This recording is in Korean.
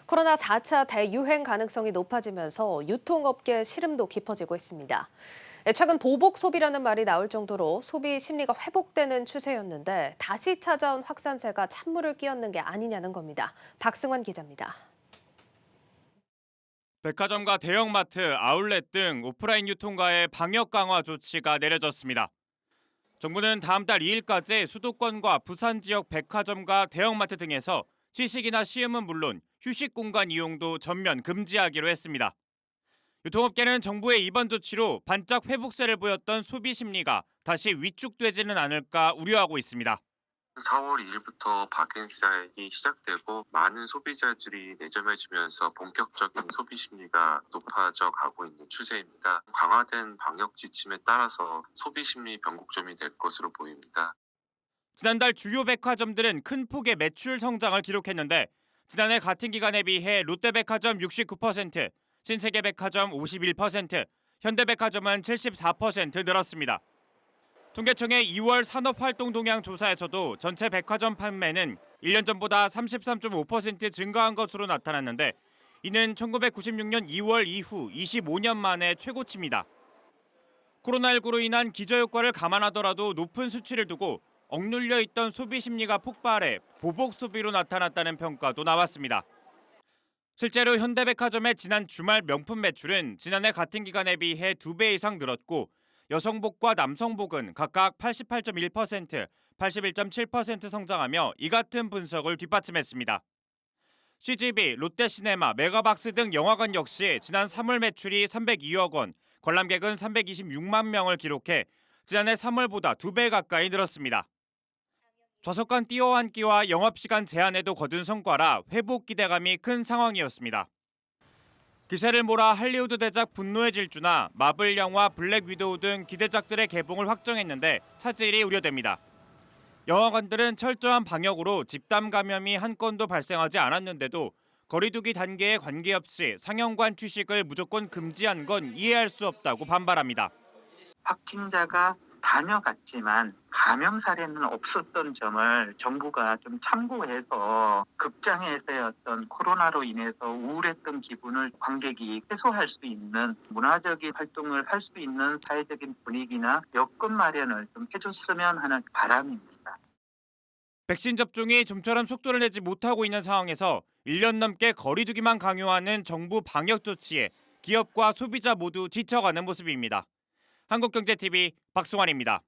코로나 4차 대유행 가능성이 높아지면서 유통업계 시름도 깊어지고 있습니다. 최근 보복 소비라는 말이 나올 정도로 소비 심리가 회복되는 추세였는데 다시 찾아온 확산세가 찬물을 끼얹는 게 아니냐는 겁니다. 박승환 기자입니다. 백화점과 대형마트, 아울렛 등 오프라인 유통가의 방역 강화 조치가 내려졌습니다. 정부는 다음 달 2일까지 수도권과 부산 지역 백화점과 대형마트 등에서 시식이나 시음은 물론 휴식 공간 이용도 전면 금지하기로 했습니다. 유통업계는 정부의 이번 조치로 반짝 회복세를 보였던 소비 심리가 다시 위축되지는 않을까 우려하고 있습니다. 4월 2일부터 박행 시장이 시작되고 많은 소비자들이 내점해지면서 본격적인 소비 심리가 높아져 가고 있는 추세입니다. 강화된 방역 지침에 따라서 소비 심리 변곡점이 될 것으로 보입니다. 지난달 주요 백화점들은 큰 폭의 매출 성장을 기록했는데 지난해 같은 기간에 비해 롯데백화점 69%, 신세계백화점 51%, 현대백화점은 74% 늘었습니다. 통계청의 2월 산업활동 동향 조사에서도 전체 백화점 판매는 1년 전보다 33.5% 증가한 것으로 나타났는데 이는 1996년 2월 이후 25년 만에 최고치입니다. 코로나19로 인한 기저효과를 감안하더라도 높은 수치를 두고 억눌려 있던 소비 심리가 폭발해 보복 소비로 나타났다는 평가도 나왔습니다. 실제로 현대백화점의 지난 주말 명품 매출은 지난해 같은 기간에 비해 2배 이상 늘었고 여성복과 남성복은 각각 88.1%, 81.7% 성장하며 이 같은 분석을 뒷받침했습니다. CGV, 롯데시네마, 메가박스 등 영화관 역시 지난 3월 매출이 302억 원, 관람객은 326만 명을 기록해 지난해 3월보다 2배 가까이 늘었습니다. 좌석간 뛰어앉기와 영업시간 제한에도 거둔 성과라 회복 기대감이 큰 상황이었습니다. 기세를 몰아 할리우드 대작 분노의 질주나 마블 영화 블랙 위도우 등 기대작들의 개봉을 확정했는데 차질이 우려됩니다. 영화관들은 철저한 방역으로 집단 감염이 한 건도 발생하지 않았는데도 거리두기 단계에 관계없이 상영관 취식을 무조건 금지한 건 이해할 수 없다고 반발합니다. 확진자가 다녀갔지만 감염 사례는 없었던 점을 정부가 좀 참고해서 극장에서의 어떤 코로나로 인해서 우울했던 기분을 관객이 해소할 수 있는 문화적인 활동을 할 수 있는 사회적인 분위기나 여건 마련을 좀 해줬으면 하는 바람입니다. 백신 접종이 좀처럼 속도를 내지 못하고 있는 상황에서 1년 넘게 거리두기만 강요하는 정부 방역 조치에 기업과 소비자 모두 지쳐가는 모습입니다. 한국경제TV 박승환입니다.